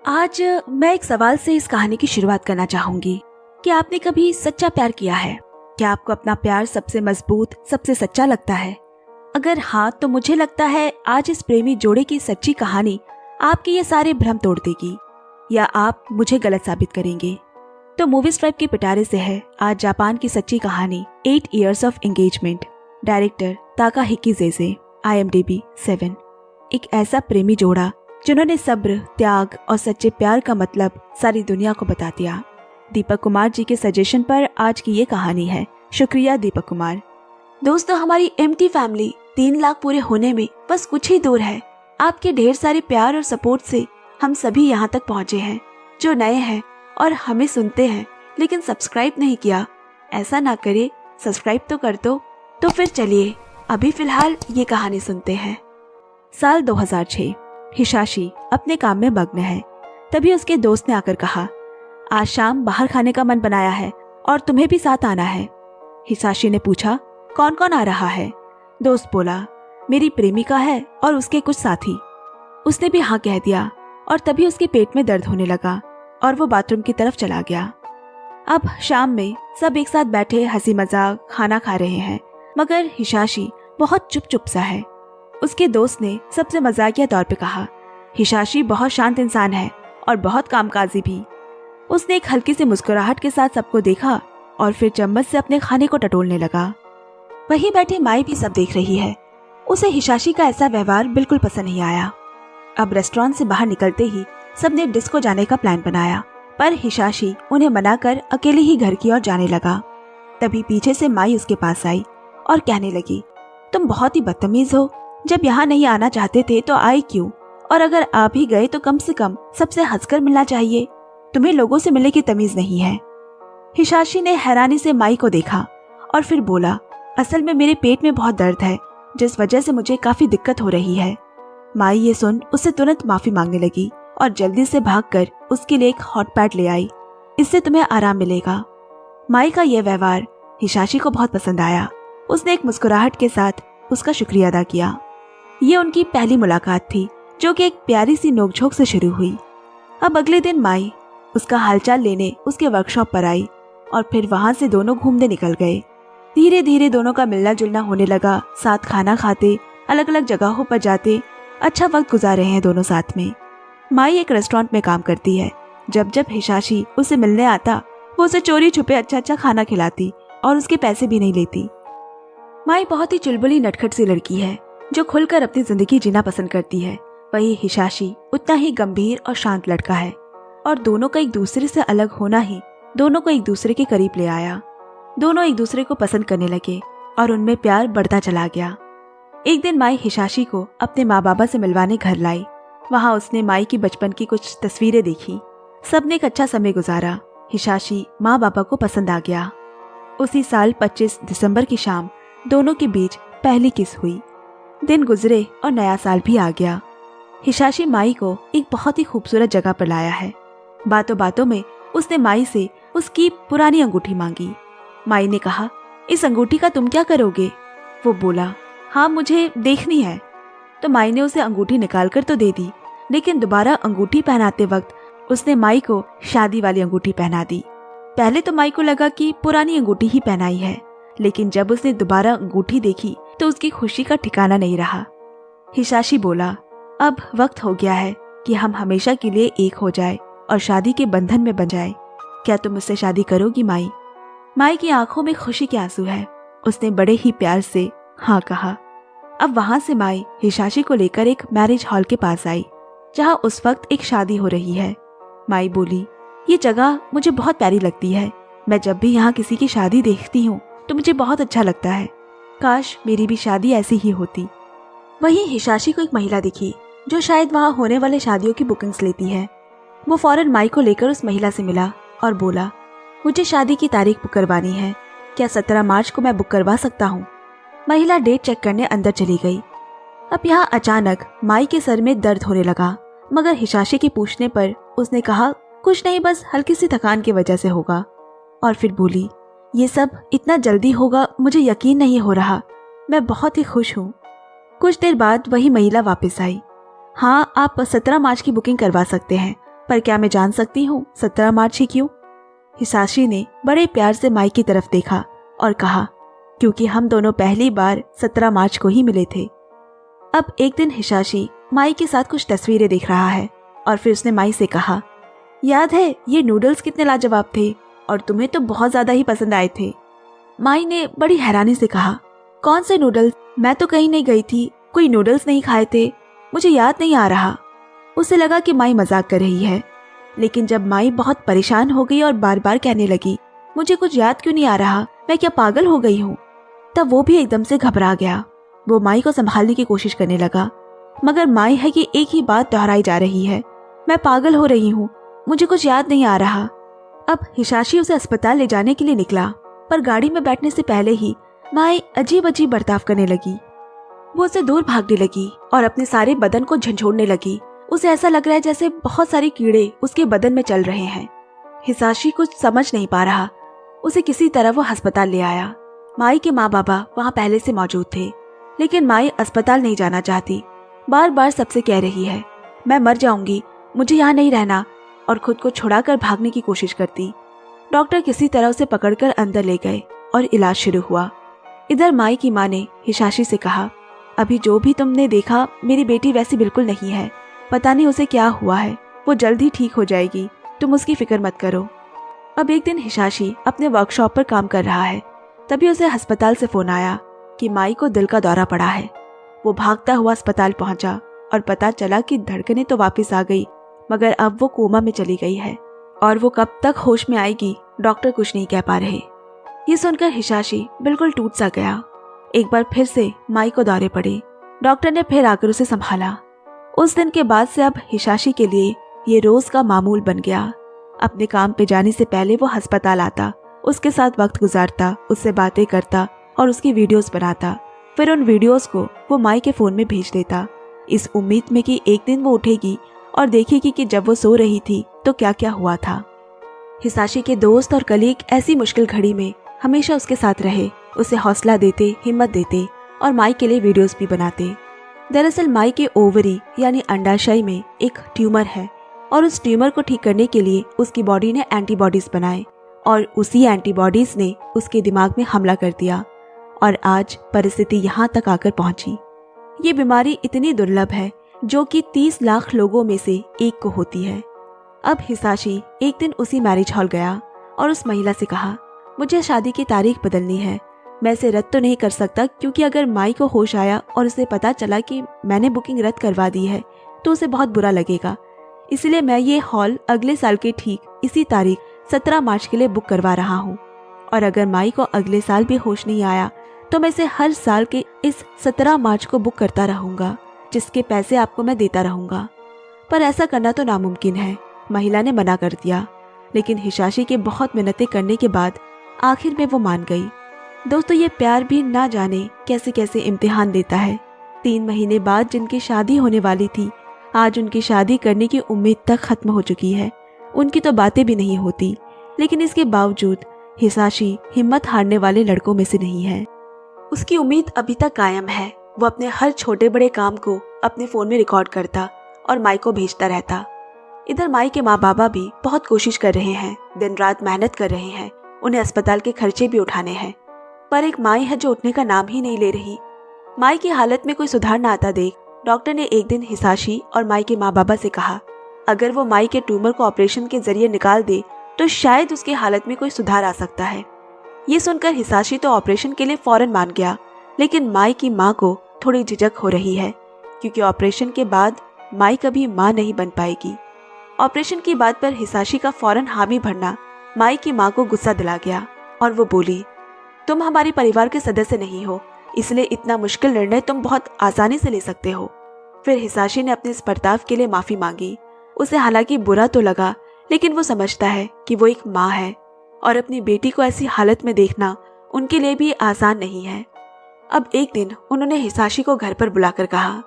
आज मैं एक सवाल से इस कहानी की शुरुआत करना चाहूंगी कि आपने कभी सच्चा प्यार किया है? क्या आपको अपना प्यार सबसे मजबूत, सबसे सच्चा लगता है? अगर हाँ, तो मुझे लगता है आज इस प्रेमी जोड़े की सच्ची कहानी आपके ये सारे भ्रम तोड़ देगी, या आप मुझे गलत साबित करेंगे। तो मूवी स्ट्राइप के पिटारे से है आज जापान की सच्ची कहानी 8 Years of Engagement। Director Takahisa Zeze, IMDb 7। एक ऐसा प्रेमी जोड़ा जिन्होंने सब्र, त्याग और सच्चे प्यार का मतलब सारी दुनिया को बता दिया। दीपक कुमार जी के सजेशन पर आज की ये कहानी है। शुक्रिया दीपक कुमार। दोस्तों, हमारी एम्प्टी फैमिली 3 लाख पूरे होने में बस कुछ ही दूर है। आपके ढेर सारे प्यार और सपोर्ट से हम सभी यहाँ तक पहुँचे हैं। जो नए हैं और हमें सुनते हैं लेकिन सब्सक्राइब नहीं किया, ऐसा ना करे, सब्सक्राइब तो कर दो। तो फिर चलिए अभी फिलहाल ये कहानी सुनते हैं। साल 2006। हिसाशी अपने काम में मग्न है। तभी उसके दोस्त ने आकर कहा, आज शाम बाहर खाने का मन बनाया है और तुम्हें भी साथ आना है। हिसाशी ने पूछा, कौन कौन आ रहा है? दोस्त बोला, मेरी प्रेमिका है और उसके कुछ साथी। उसने भी हाँ कह दिया और तभी उसके पेट में दर्द होने लगा और वो बाथरूम की तरफ चला गया। अब शाम में सब एक साथ बैठे हंसी मजाक खाना खा रहे हैं, मगर हिसाशी बहुत चुप सा है। उसके दोस्त ने सबसे मजाकिया तौर पे कहा, हिसाशी बहुत शांत इंसान है और बहुत कामकाजी भी। उसने एक हल्की सी मुस्कुराहट के साथ सबको देखा और फिर चम्मच से अपने खाने को टटोलने लगा। वहीं बैठे माई भी सब देख रही है। उसे हिसाशी का ऐसा व्यवहार बिल्कुल पसंद नहीं आया। अब रेस्टोरेंट से बाहर निकलते ही सबने डिस्को जाने का प्लान बनाया, पर हिसाशी उन्हें मनाकर अकेले ही घर की ओर जाने लगा। तभी पीछे से माई उसके पास आई और कहने लगी, तुम बहुत ही बदतमीज हो। जब यहाँ नहीं आना चाहते थे तो आए क्यों? और अगर आ भी गए तो कम से कम सबसे हंसकर मिलना चाहिए। तुम्हें लोगों से मिलने की तमीज नहीं है। हिसाशी ने हैरानी से माई को देखा और फिर बोला, असल में मेरे पेट में बहुत दर्द है, जिस वजह से मुझे काफी दिक्कत हो रही है। माई ये सुन उससे तुरंत माफी मांगने लगी और जल्दी से भागकर उसके लिए एक हॉट पैड ले आई। इससे तुम्हें आराम मिलेगा। माई का यह व्यवहार हिसाशी को बहुत पसंद आया। उसने एक मुस्कुराहट के साथ उसका शुक्रिया अदा किया। ये उनकी पहली मुलाकात थी, जो कि एक प्यारी सी नोकझोंक से शुरू हुई। अब अगले दिन माई उसका हालचाल लेने उसके वर्कशॉप पर आई और फिर वहां से दोनों घूमने निकल गए। धीरे धीरे दोनों का मिलना जुलना होने लगा। साथ खाना खाते, अलग अलग जगहों पर जाते, अच्छा वक्त गुजार रहे हैं दोनों साथ में। माई एक रेस्टोरेंट में काम करती है। जब जब हिसाशी उसे मिलने आता, वो उसे चोरी छुपे अच्छा खाना खिलाती और उसके पैसे भी नहीं लेती। माई बहुत ही चुलबुली नटखट सी लड़की है जो खुलकर अपनी जिंदगी जीना पसंद करती है। वही हिसाशी उतना ही गंभीर और शांत लड़का है और दोनों का एक दूसरे से अलग होना ही दोनों को एक दूसरे के करीब ले आया। दोनों एक दूसरे को पसंद करने लगे और उनमें प्यार बढ़ता चला गया। एक दिन माई हिसाशी को अपने माँ बाबा से मिलवाने घर लाई। वहाँ उसने माई की बचपन की कुछ तस्वीरें देखी। सबने एक अच्छा समय गुजारा। हिसाशी माँ बाबा को पसंद आ गया। उसी साल 25 दिसंबर की शाम दोनों के बीच पहली किस हुई। दिन गुजरे और नया साल भी आ गया। हिसाशी माई को एक बहुत ही खूबसूरत जगह पर लाया है। बातों बातों में उसने माई से उसकी पुरानी अंगूठी मांगी। माई ने कहा, इस अंगूठी का तुम क्या करोगे? वो बोला, हाँ मुझे देखनी है। तो माई ने उसे अंगूठी निकाल कर तो दे दी, लेकिन दोबारा अंगूठी पहनाते वक्त उसने माई को शादी वाली अंगूठी पहना दी। पहले तो माई को लगा कि पुरानी अंगूठी ही पहनाई है, लेकिन जब उसने दोबारा अंगूठी देखी तो उसकी खुशी का ठिकाना नहीं रहा। हिसाशी बोला, अब वक्त हो गया है कि हम हमेशा के लिए एक हो जाए और शादी के बंधन में बन जाए। क्या तुम मुझसे शादी करोगी माई? माई की आंखों में खुशी के आंसू है। उसने बड़े ही प्यार से हाँ कहा। अब वहां से माई हिसाशी को लेकर एक मैरिज हॉल के पास आई, जहां उस वक्त एक शादी हो रही है। माई बोली, ये जगह मुझे बहुत प्यारी लगती है। मैं जब भी यहाँ किसी की शादी देखती हूँ तो मुझे बहुत अच्छा लगता है। काश मेरी भी शादी ऐसी ही होती। वहीं हिसाशी को एक महिला दिखी जो शायद वहाँ होने वाले शादियों की बुकिंग्स लेती है। वो फौरन माई को लेकर उस महिला से मिला और बोला, मुझे शादी की तारीख बुक करवानी है। क्या 17 मार्च को मैं बुक करवा सकता हूँ? महिला डेट चेक करने अंदर चली गई। अब यहाँ अचानक माई के सर में दर्द होने लगा, मगर हिसाशी के पूछने पर उसने कहा, कुछ नहीं, बस हल्की सी थकान की वजह से होगा। और फिर बोली, ये सब इतना जल्दी होगा मुझे यकीन नहीं हो रहा। मैं बहुत ही खुश हूँ। कुछ देर बाद वही महिला वापस आई। हाँ, आप 17 मार्च की बुकिंग करवा सकते हैं, पर क्या मैं जान सकती हूँ 17 मार्च ही क्यों? हिसाशी ने बड़े प्यार से माई की तरफ देखा और कहा, क्योंकि हम दोनों पहली बार 17 मार्च को ही मिले थे। अब एक दिन हिसाशी माई के साथ कुछ तस्वीरें देख रहा है और फिर उसने माई से कहा, याद है ये नूडल्स कितने लाजवाब थे और तुम्हें तो बहुत ज्यादा ही पसंद आए थे। माई ने बड़ी हैरानी से कहा, कौन से नूडल्स? मैं तो कहीं नहीं गई थी, कोई नूडल्स नहीं खाए थे, मुझे याद नहीं आ रहा। उसे लगा कि माई मजाक कर रही है, लेकिन जब माई बहुत परेशान हो गई और बार बार कहने लगी, मुझे कुछ याद क्यों नहीं आ रहा, मैं क्या पागल हो गई हूँ, तब वो भी एकदम से घबरा गया। वो माई को संभालने की कोशिश करने लगा, मगर माई है कि एक ही बात दोहराई जा रही है, मैं पागल हो रही हूँ, मुझे कुछ याद नहीं आ रहा। अब हिसाशी उसे अस्पताल ले जाने के लिए निकला, पर गाड़ी में बैठने से पहले ही माई अजीब अजीब बर्ताव करने लगी। वो उससे दूर भागने लगी और अपने सारे बदन को झंझोड़ने लगी। उसे ऐसा लग रहा है जैसे बहुत सारे कीड़े उसके बदन में चल रहे हैं। हिसाशी कुछ समझ नहीं पा रहा। उसे किसी तरह वो अस्पताल ले आया। माई के माँ बाबा वहाँ पहले से मौजूद थे, लेकिन माई अस्पताल नहीं जाना चाहती। बार बार सबसे कह रही है, मैं मर जाऊंगी, मुझे यहाँ नहीं रहना, और खुद को छुड़ाकर भागने की कोशिश करती। डॉक्टर किसी तरह उसे पकड़कर अंदर ले गए और इलाज शुरू हुआ। इधर माई की माँ ने हिसाशी से कहा, अभी जो भी तुमने देखा मेरी बेटी वैसी बिल्कुल नहीं है, पता नहीं उसे क्या हुआ है, वो जल्द ही ठीक हो जाएगी, तुम उसकी फिक्र मत करो। अब एक दिन हिसाशी अपने वर्कशॉप पर काम कर रहा है, तभी उसे अस्पताल से फोन आया कि माई को दिल का दौरा पड़ा है। वो भागता हुआ अस्पताल पहुंचा और पता चला कि धड़कनें तो वापस आ गई, मगर अब वो कोमा में चली गई है और वो कब तक होश में आएगी डॉक्टर कुछ नहीं कह पा रहे। ये सुनकर हिसाशी बिल्कुल टूट सा गया। एक बार फिर से माई को दौरे पड़े। डॉक्टर ने फिर आकर उसे संभाला। उस दिन के बाद से अब हिसाशी के लिए ये रोज का मामूल बन गया। अपने काम पे जाने से पहले वो अस्पताल आता, उसके साथ वक्त गुजारता, उससे बातें करता और उसकी वीडियोस बनाता। फिर उन वीडियोस को वो माई के फोन में भेज देता, इस उम्मीद में कि एक दिन वो उठेगी और देखेगी कि जब वो सो रही थी तो क्या क्या हुआ था। हिसाशी के दोस्त और कलीग ऐसी मुश्किल घड़ी में हमेशा उसके साथ रहे, उसे हौसला देते, हिम्मत देते और माई के लिए वीडियोस भी बनाते। दरअसल माई के ओवरी यानी अंडाशय में एक ट्यूमर है और उस ट्यूमर को ठीक करने के लिए उसकी बॉडी ने एंटीबॉडीज बनाए और उसी एंटीबॉडीज ने उसके दिमाग में हमला कर दिया और आज परिस्थिति यहाँ तक आकर पहुंची। ये बीमारी इतनी दुर्लभ है जो कि 30 लाख लोगों में से एक को होती है। अब हिसाशी एक दिन उसी मैरिज हॉल गया और उस महिला से कहा, मुझे शादी की तारीख बदलनी है, मैं इसे रद्द तो नहीं कर सकता, क्योंकि अगर माई को होश आया और उसे पता चला कि मैंने बुकिंग रद्द करवा दी है तो उसे बहुत बुरा लगेगा। इसलिए मैं ये हॉल अगले साल के ठीक इसी तारीख 17 मार्च के लिए बुक करवा रहा हूँ, और अगर माई को अगले साल भी होश नहीं आया तो मैं इसे हर साल के इस 17 मार्च को बुक करता रहूंगा, जिसके पैसे आपको मैं देता रहूंगा। पर ऐसा करना तो नामुमकिन है, महिला ने मना कर दिया। लेकिन हिसाशी के बहुत मिन्नतें करने के बाद आखिर में वो मान गई। दोस्तों, ये प्यार भी ना जाने कैसे कैसे इम्तिहान देता है। 3 महीने बाद जिनकी शादी होने वाली थी, आज उनकी शादी करने की उम्मीद तक खत्म हो चुकी है। उनकी तो बातें भी नहीं होती, लेकिन इसके बावजूद हिसाशी हिम्मत हारने वाले लड़कों में से नहीं है। उसकी उम्मीद अभी तक कायम है। वो अपने हर छोटे बड़े काम को अपने फोन में रिकॉर्ड करता और माई को भेजता रहता। इधर माई के माँ बाबा भी बहुत कोशिश कर रहे हैं, दिन रात मेहनत कर रहे हैं, उन्हें अस्पताल के खर्चे भी उठाने हैं, पर एक माई है जो उठने का नाम ही नहीं ले रही। माई की हालत में कोई सुधार न आता देख डॉक्टर ने एक दिन हिसाशी और माई के माँ बाबा से कहा, अगर वो माई के ट्यूमर को ऑपरेशन के जरिए निकाल दे तो शायद उसकी हालत में कोई सुधार आ सकता है। ये सुनकर हिसाशी तो ऑपरेशन के लिए फौरन मान गया, लेकिन माई की माँ को थोड़ी झिझक हो रही है, क्योंकि ऑपरेशन के बाद माई कभी माँ नहीं बन पाएगी। ऑपरेशन की बात पर हिसाशी का फौरन हामी भरना माई की माँ को गुस्सा दिला गया और वो बोली, तुम हमारे परिवार के सदस्य नहीं हो, इसलिए इतना मुश्किल निर्णय तुम बहुत आसानी से ले सकते हो। फिर हिसाशी ने अपने इस बर्ताव के लिए माफी मांगी। उसे हालांकि बुरा तो लगा, लेकिन वो समझता है कि वो एक माँ है और अपनी बेटी को ऐसी हालत में देखना उनके लिए भी आसान नहीं है। अब एक दिन उन्होंने हिसाशी को घर पर बुलाकर कहा,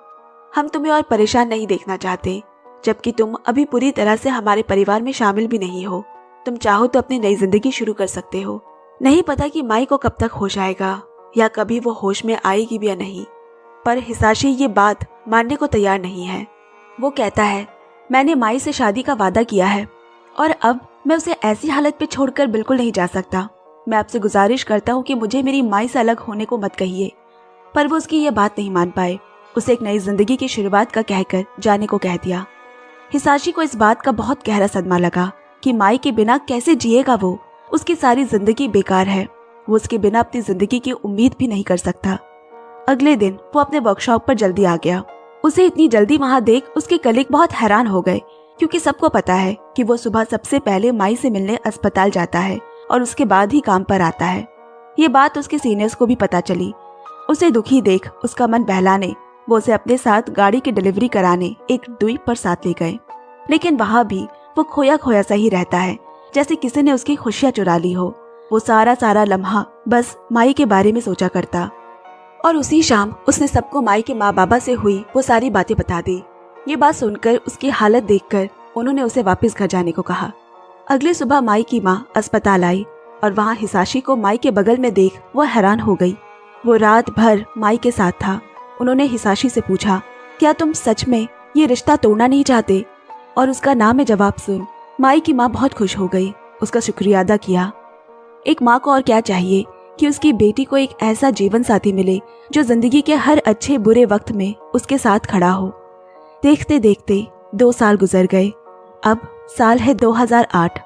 हम तुम्हें और परेशान नहीं देखना चाहते, जबकि तुम अभी पूरी तरह से हमारे परिवार में शामिल भी नहीं हो। तुम चाहो तो अपनी नई जिंदगी शुरू कर सकते हो। नहीं पता कि माई को कब तक होश आएगा या कभी वो होश में आएगी भी या नहीं। पर हिसाशी ये बात मानने को तैयार नहीं है। वो कहता है, मैंने माई से शादी का वादा किया है और अब मैं उसे ऐसी हालत पे छोड़कर बिल्कुल नहीं जा सकता। मैं आपसे गुजारिश करता हूँ कि मुझे मेरी माई से अलग होने को मत कहिए। पर वो उसकी ये बात नहीं मान पाए। उसे एक नई जिंदगी की शुरुआत का कहकर जाने को कह दिया। हिसाशी को इस बात का बहुत गहरा सदमा लगा कि माई के बिना कैसे जिएगा वो। उसकी सारी जिंदगी बेकार है। वो उसके बिना अपनी जिंदगी की उम्मीद भी नहीं कर सकता। अगले दिन वो अपने वर्कशॉप पर जल्दी आ गया। उसे इतनी जल्दी वहां देख उसके कलीग बहुत हैरान हो गए, क्योंकि सबको पता है कि वो सुबह सबसे पहले माई से मिलने अस्पताल जाता है और उसके बाद ही काम पर आता है। ये बात उसके सीनियर्स को भी पता चली। उसे दुखी देख उसका मन बहलाने वो उसे अपने साथ गाड़ी की डिलीवरी कराने एक द्वीप पर साथ ले गए। लेकिन वहां भी वो खोया खोया सा ही रहता है, जैसे किसी ने उसकी खुशियां चुरा ली हो। वो सारा लम्हा बस माई के बारे में सोचा करता। और उसी शाम उसने सबको माई के माँ बाबा से हुई वो सारी बातें बता दी। ये बात सुनकर उसकी हालत देखकर उन्होंने उसे वापस घर जाने को कहा। अगली सुबह माई की माँ अस्पताल आई और वहाँ हिसाशी को माई के बगल में देख वो हैरान हो गई। वो रात भर माई के साथ था। उन्होंने हिसाशी से पूछा, क्या तुम सच में ये रिश्ता तोड़ना नहीं चाहते? और उसका ना में जवाब सुन माई की माँ बहुत खुश हो गई। उसका शुक्रिया अदा किया। एक माँ को और क्या चाहिए कि उसकी बेटी को एक ऐसा जीवन साथी मिले जो जिंदगी के हर अच्छे बुरे वक्त में उसके साथ खड़ा हो। देखते देखते 2 साल गुजर गए। अब साल है 2008,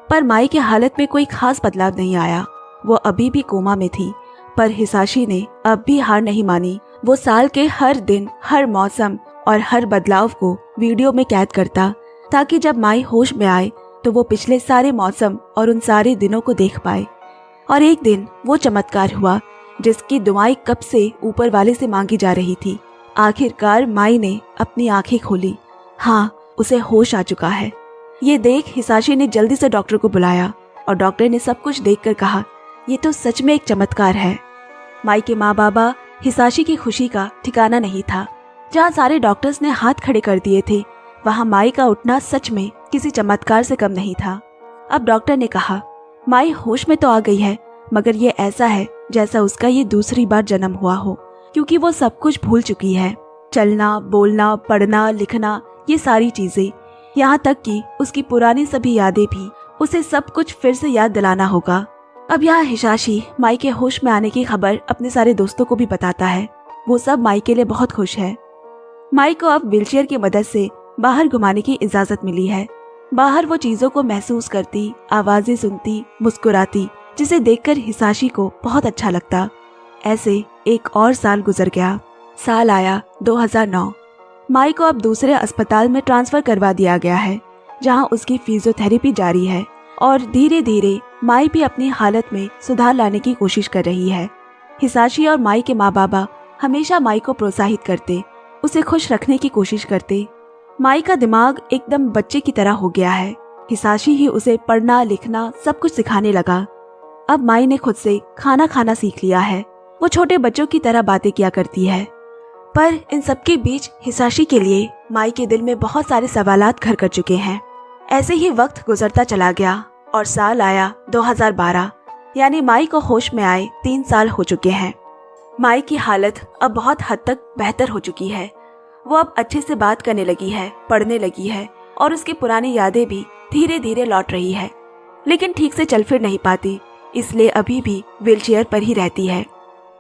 पर माई की हालत में कोई खास बदलाव नहीं आया। वो अभी भी कोमा में थी, पर हिसाशी ने अब भी हार नहीं मानी। वो साल के हर दिन, हर मौसम और हर बदलाव को वीडियो में कैद करता, ताकि जब माई होश में आए तो वो पिछले सारे मौसम और उन सारे दिनों को देख पाए। और एक दिन वो चमत्कार हुआ जिसकी दुआएं कब से ऊपर वाले से मांगी जा रही थी। आखिरकार माई ने अपनी आंखें खोली। हाँ, उसे होश आ चुका है। ये देख हिसाशी ने जल्दी से डॉक्टर को बुलाया और डॉक्टर ने सब कुछ देखकर कहा, ये तो सच में एक चमत्कार है। माई के माँ बाबा हिसाशी की खुशी का ठिकाना नहीं था। जहाँ सारे डॉक्टर्स ने हाथ खड़े कर दिए थे, वहाँ माई का उठना सच में किसी चमत्कार से कम नहीं था। अब डॉक्टर ने कहा, माई होश में तो आ गई है, मगर ये ऐसा है जैसा उसका ये दूसरी बार जन्म हुआ हो, क्योंकि वो सब कुछ भूल चुकी है। चलना, बोलना, पढ़ना, लिखना, ये सारी चीजें, यहाँ तक कि उसकी पुरानी सभी यादें भी। उसे सब कुछ फिर से याद दिलाना होगा। अब यहाँ हिसाशी माई के होश में आने की खबर अपने सारे दोस्तों को भी बताता है। वो सब माई के लिए बहुत खुश है। माई को अब व्हीलचेयर की मदद से बाहर घुमाने की इजाजत मिली है। बाहर वो चीजों को महसूस करती, आवाजें सुनती, मुस्कुराती, जिसे देखकर हिसाशी को बहुत अच्छा लगता। ऐसे एक और साल गुजर गया। साल आया 2009। माई को अब दूसरे अस्पताल में ट्रांसफर करवा दिया गया है, जहां उसकी फिजियोथेरेपी जारी है और धीरे धीरे माई भी अपनी हालत में सुधार लाने की कोशिश कर रही है। हिसाशी और माई के माँ बाबा हमेशा माई को प्रोत्साहित करते, उसे खुश रखने की कोशिश करते। माई का दिमाग एकदम बच्चे की तरह हो गया है। हिसाशी ही उसे पढ़ना, लिखना सब कुछ सिखाने लगा। अब माई ने खुद से खाना खाना सीख लिया है। वो छोटे बच्चों की तरह बातें किया करती है। पर इन सबके बीच हिसाशी के लिए माई के दिल में बहुत सारे सवालात घर कर चुके हैं। ऐसे ही वक्त गुजरता चला गया और साल आया 2012, यानी माई को होश में आए 3 साल हो चुके हैं। माई की हालत अब बहुत हद तक बेहतर हो चुकी है। वो अब अच्छे से बात करने लगी है, पढ़ने लगी है और उसकी पुरानी यादें भी धीरे धीरे लौट रही है। लेकिन ठीक से चल फिर नहीं पाती, इसलिए अभी भी व्हीलचेयर पर ही रहती है।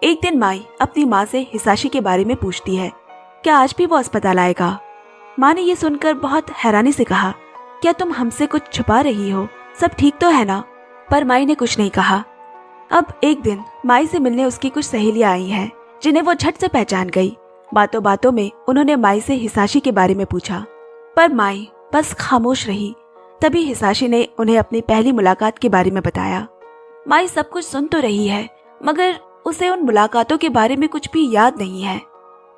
एक दिन माई अपनी माँ से हिसाशी के बारे में पूछती है, क्या आज भी वो अस्पताल आएगा? माँ ने ये सुनकर बहुत हैरानी से कहा, क्या तुम हमसे कुछ छुपा रही हो? सब ठीक तो है ना? पर माई ने कुछ नहीं कहा। अब एक दिन माई से मिलने उसकी कुछ सहेलियां आई हैं, जिन्हें वो झट से पहचान गई। बातों बातों में उन्होंने माई से हिसाशी के बारे में पूछा, पर माई बस खामोश रही। तभी हिसाशी ने उन्हें अपनी पहली मुलाकात के बारे में बताया। माई सब कुछ सुन तो रही है, मगर उसे उन मुलाकातों के बारे में कुछ भी याद नहीं है।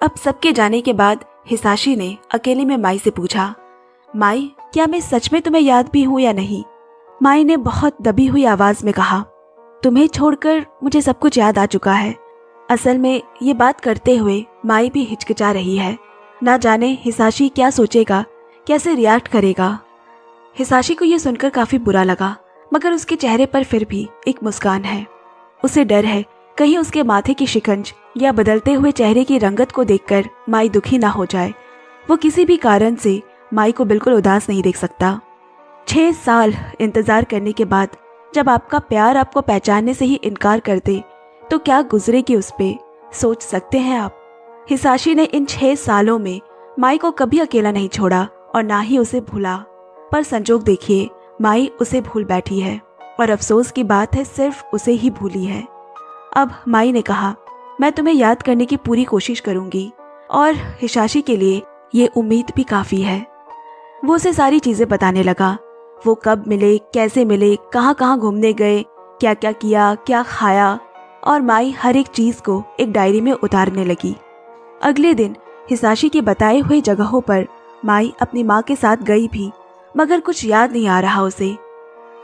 अब सबके जाने के बाद हिसाशी ने अकेले में माई से पूछा, माई क्या मैं सच में तुम्हें याद भी हूँ या नहीं? माई ने बहुत दबी हुई आवाज में कहा, तुम्हें छोड़कर मुझे सब कुछ याद आ चुका है। असल में ये बात करते हुए माई भी हिचकिचा रही है। ना जाने हिसाशी क्या सोचेगा, कैसे रिएक्ट करेगा। हिसाशी को ये सुनकर काफी बुरा लगा, मगर उसके चेहरे पर फिर भी एक मुस्कान है। उसे डर है कहीं उसके माथे की शिकंज या बदलते हुए चेहरे की रंगत को देखकर माई दुखी ना हो जाए। वो किसी भी कारण से माई को बिल्कुल उदास नहीं देख सकता। 6 साल इंतजार करने के बाद जब आपका प्यार आपको पहचानने से ही इनकार कर दे तो क्या गुजरेगी उस पे, सोच सकते हैं आप। हिसाशी ने इन 6 सालों में माई को कभी अकेला नहीं छोड़ा और ना ही उसे भूला, पर संजोग देखिए माई उसे भूल बैठी है और अफसोस की बात है सिर्फ उसे ही भूली है। अब माई ने कहा, मैं तुम्हें याद करने की पूरी कोशिश करूंगी और हिसाशी के लिए ये उम्मीद भी काफी है। वो उसे सारी चीजें बताने लगा, वो कब मिले, कैसे मिले, कहाँ कहाँ घूमने गए, क्या क्या किया, क्या खाया, और माई हर एक चीज को एक डायरी में उतारने लगी। अगले दिन हिसाशी के बताए हुए जगहों पर माई अपनी माँ के साथ गई भी, मगर कुछ याद नहीं आ रहा उसे।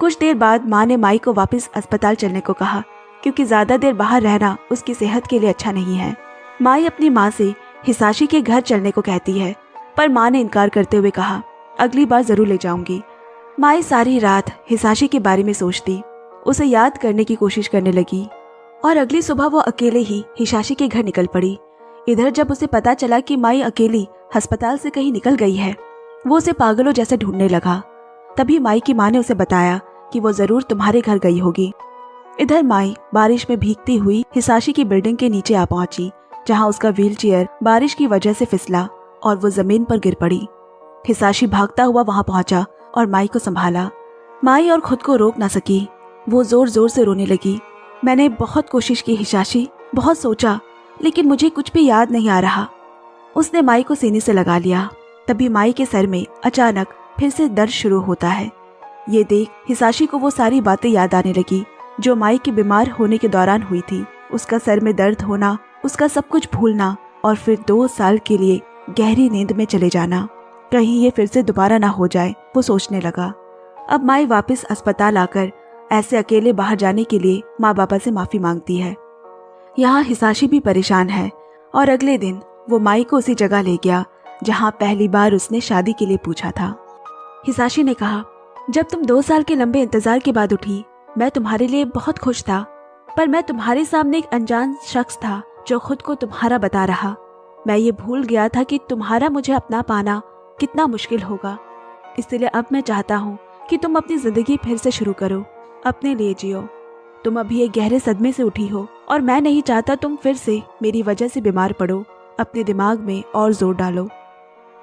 कुछ देर बाद माँ ने माई को वापस अस्पताल चलने को कहा, क्योंकि ज्यादा देर बाहर रहना उसकी सेहत के लिए अच्छा नहीं है। माई अपनी माँ से हिसाशी के घर चलने को कहती है, पर माँ ने इनकार करते हुए कहा, अगली बार जरूर ले जाऊंगी। माई सारी रात हिसाशी के बारे में सोचती, उसे याद करने की कोशिश करने लगी और अगली सुबह वो अकेले ही हिसाशी के घर निकल पड़ी। इधर जब उसे पता चला कि माई अकेली अस्पताल से कहीं निकल गई है, वो उसे पागलों जैसे ढूंढने लगा। तभी माई की माँ ने उसे बताया कि वो जरूर तुम्हारे घर गई होगी। इधर माई बारिश में भीगती हुई हिसाशी की बिल्डिंग के नीचे आ पहुंची, जहां उसका व्हीलचेयर बारिश की वजह से फिसला और वो जमीन पर गिर पड़ी। हिसाशी भागता हुआ वहां पहुंचा और माई को संभाला। माई और खुद को रोक ना सकी, वो जोर जोर से रोने लगी। मैंने बहुत कोशिश की हिसाशी, बहुत सोचा, लेकिन मुझे कुछ भी याद नहीं आ रहा। उसने माई को सीने से लगा लिया। तभी माई के सर में अचानक फिर से दर्द शुरू होता है। ये देख हिसाशी को वो सारी बातें याद आने लगी जो माई के बीमार होने के दौरान हुई थी। उसका सर में दर्द होना, उसका सब कुछ भूलना और फिर 2 साल के लिए गहरी नींद में चले जाना। कहीं ये फिर से दोबारा ना हो जाए, वो सोचने लगा। अब माई वापस अस्पताल आकर ऐसे अकेले बाहर जाने के लिए माँ बाबा से माफी मांगती है। यहाँ हिसाशी भी परेशान है और अगले दिन वो माई को उसी जगह ले गया जहाँ पहली बार उसने शादी के लिए पूछा था। हिसाशी ने कहा, जब तुम 2 साल के लंबे इंतजार के बाद उठी, मैं तुम्हारे लिए बहुत खुश था, पर मैं तुम्हारे सामने एक अनजान शख्स था जो खुद को तुम्हारा बता रहा। मैं ये भूल गया था कि तुम्हारा मुझे अपना पाना कितना मुश्किल होगा। इसलिए अब मैं चाहता हूँ कि तुम अपनी जिंदगी फिर से शुरू करो, अपने लिए जियो। तुम अभी एक गहरे सदमे से उठी हो और मैं नहीं चाहता तुम फिर से मेरी वजह से बीमार पड़ो। अपने दिमाग में और जोर डालो।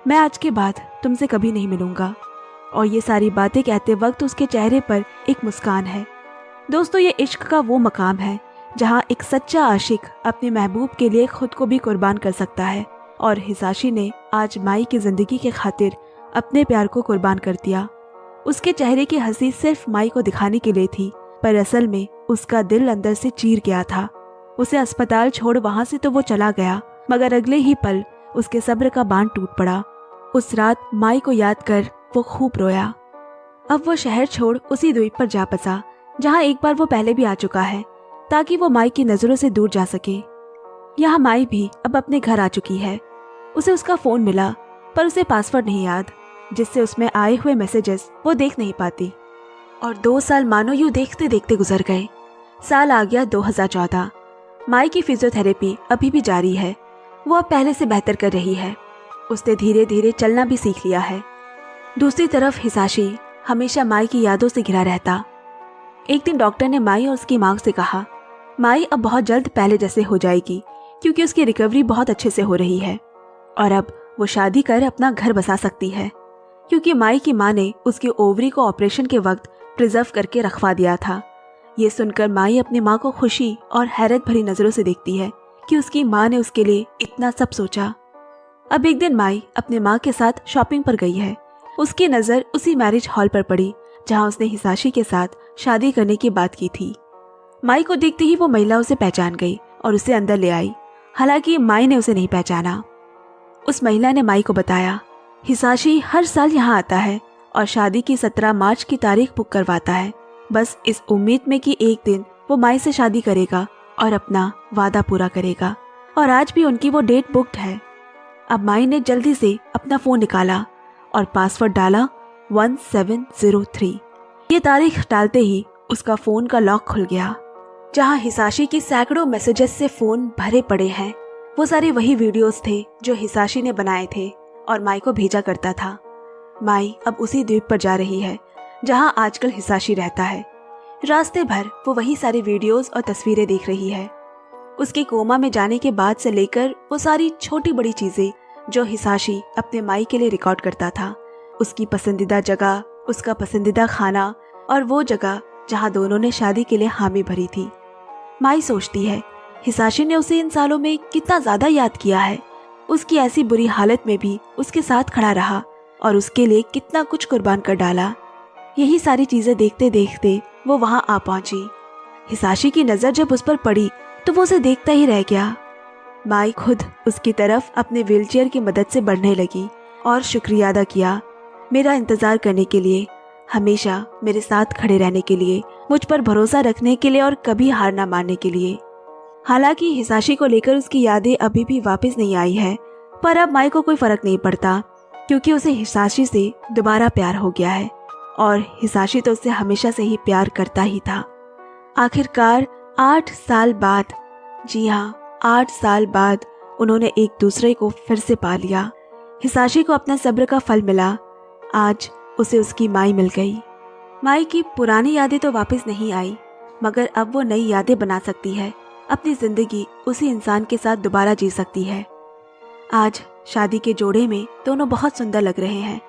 मैं आज के बाद तुमसे कभी नहीं मिलूंगा। और ये सारी बातें कहते वक्त उसके चेहरे पर एक मुस्कान है। दोस्तों, ये इश्क का वो मकाम है जहाँ एक सच्चा आशिक अपने महबूब के लिए खुद को भी कुर्बान कर सकता है। और हिसाशी ने आज माई की जिंदगी के खातिर अपने प्यार को कुर्बान कर दिया। उसके चेहरे की हंसी सिर्फ माई को दिखाने के लिए थी, पर असल में उसका दिल अंदर से चीर गया था। उसे अस्पताल छोड़ वहां से तो वो चला गया, मगर अगले ही पल उसके सब्र का बांध टूट पड़ा। उस रात माई को याद कर वो खूब रोया। अब वो शहर छोड़ उसी द्वीप पर जा बसा जहाँ एक बार वो पहले भी आ चुका है, ताकि वो माई की नजरों से दूर जा सके। यहाँ माई भी अब अपने घर आ चुकी है। उसे उसका फोन मिला, पर उसे पासवर्ड नहीं याद, जिससे उसमें आए हुए मैसेजेस वो देख नहीं पाती। और 2 साल मानो यूं देखते देखते गुजर गए। साल आ गया 2014। माई की फिजियोथेरेपी अभी भी जारी है। वो अब पहले से बेहतर कर रही है। उसने धीरे धीरे चलना भी सीख लिया है। दूसरी तरफ हिसाशी हमेशा माई की यादों से घिरा रहता। एक दिन डॉक्टर ने माई और उसकी माँ से कहा, माई अब बहुत जल्द पहले जैसे हो जाएगी, क्योंकि उसकी रिकवरी बहुत अच्छे से हो रही है और अब वो शादी कर अपना घर बसा सकती है, क्योंकि माई की माँ ने उसकी ओवरी को ऑपरेशन के वक्त प्रिजर्व करके रखवा दिया था। ये सुनकर माई अपनी माँ को खुशी और हैरत भरी नजरों से देखती है कि उसकी माँ ने उसके लिए इतना सब सोचा। अब एक दिन माई अपने माँ के साथ शॉपिंग पर गई है। उसकी नजर उसी मैरिज हॉल पर पड़ी जहाँ उसने हिसाशी के साथ शादी करने की बात की थी। माई को देखते ही वो महिला उसे पहचान गई और उसे अंदर ले आई। हालांकि माई ने उसे नहीं पहचाना। उस महिला ने माई को बताया, हिसाशी हर साल यहाँ आता है और शादी की 17 मार्च की तारीख बुक करवाता है, बस इस उम्मीद में कि एक दिन वो माई से शादी करेगा और अपना वादा पूरा करेगा। और आज भी उनकी वो डेट बुक्ड है। अब माई ने जल्दी से अपना फोन निकाला और पासवर्ड डाला 1703। ये तारीख डालते ही उसका फोन का लॉक खुल गया। जहाँ हिसाशी की सैकड़ों मैसेजेस से फोन भरे पड़े हैं, वो सारे वही वीडियोस थे जो हिसाशी ने बनाए थे और माई को भेजा करता था। माई अब उसी द्वीप पर जा रही है जहाँ आजकल हिसाशी रहता है। रास्ते भर वो वही सारे वीडियोस और तस्वीरें देख रही है। उसके कोमा में जाने के बाद से लेकर वो सारी छोटी बड़ी चीजें जो हिसाशी अपने माई के लिए रिकॉर्ड करता था, उसकी पसंदीदा जगह, उसका पसंदीदा खाना और वो जगह जहाँ दोनों ने शादी के लिए हामी भरी थी। माई सोचती है हिसाशी ने उसे इन सालों में कितना ज्यादा याद किया है, उसकी ऐसी बुरी हालत में भी उसके साथ खड़ा रहा और उसके लिए कितना कुछ कुर्बान कर डाला। यही सारी चीजें देखते देखते वो वहां आ पहुंची। हिसाशी की नजर जब उस पर पड़ी तो वो उसे देखता ही रह गया। माई खुद उसकी तरफ अपने व्हीलचेयर की मदद से बढ़ने लगी और शुक्रिया अदा किया, मेरा इंतजार करने के लिए, हमेशा मेरे साथ खड़े रहने के लिए, मुझ पर भरोसा रखने के लिए और कभी हार ना मानने के लिए। हालांकि हिसाशी को लेकर उसकी यादें अभी भी वापस नहीं आई है, पर अब माई को कोई फर्क नहीं पड़ता क्योंकि उसे हिसाशी से दोबारा प्यार हो गया है और हिसाशी तो उससे हमेशा से ही प्यार करता ही था। आखिरकार 8 साल बाद, जी हाँ 8 साल बाद उन्होंने एक दूसरे को फिर से पा लिया। हिसाशी को अपना सब्र का फल मिला। आज उसे उसकी माई मिल गई। माई की पुरानी यादें तो वापस नहीं आई, मगर अब वो नई यादें बना सकती है, अपनी जिंदगी उसी इंसान के साथ दोबारा जी सकती है। आज शादी के जोड़े में दोनों बहुत सुंदर लग रहे हैं,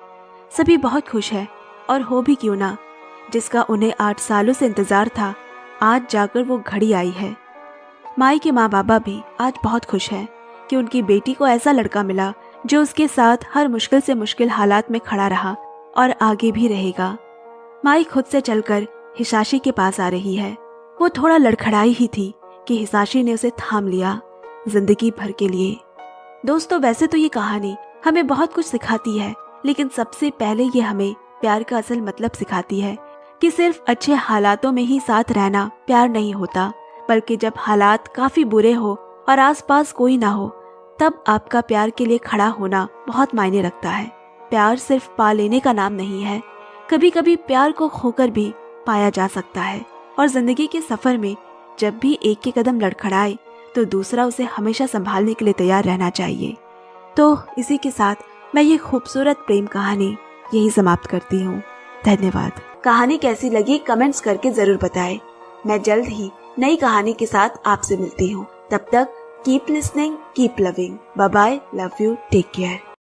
सभी बहुत खुश है और हो भी क्यों ना, जिसका उन्हें 8 सालों से इंतजार था, आज जाकर वो घड़ी आई है। माई के माँ बाबा भी आज बहुत खुश हैं कि उनकी बेटी को ऐसा लड़का मिला जो उसके साथ हर मुश्किल से मुश्किल हालात में खड़ा रहा और आगे भी रहेगा। माई खुद से चलकर हिसाशी के पास आ रही है। वो थोड़ा लड़खड़ाई ही थी कि हिसाशी ने उसे थाम लिया जिंदगी भर के लिए। दोस्तों, वैसे तो ये कहानी हमें बहुत कुछ सिखाती है, लेकिन सबसे पहले ये हमें प्यार का असल मतलब सिखाती है कि सिर्फ अच्छे हालातों में ही साथ रहना प्यार नहीं होता, बल्कि जब हालात काफी बुरे हो और आसपास कोई ना हो, तब आपका प्यार के लिए खड़ा होना बहुत मायने रखता है। प्यार सिर्फ पा लेने का नाम नहीं है, कभी कभी प्यार को खोकर भी पाया जा सकता है। और जिंदगी के सफर में जब भी एक के कदम लड़खड़ाए तो दूसरा उसे हमेशा संभालने के लिए तैयार रहना चाहिए। तो इसी के साथ मैं ये खूबसूरत प्रेम कहानी यही समाप्त करती हूँ। धन्यवाद। कहानी कैसी लगी कमेंट्स करके जरूर बताएं। मैं जल्द ही नई कहानी के साथ आपसे मिलती हूँ। तब तक keep listening, keep loving. Bye bye, love you, take care.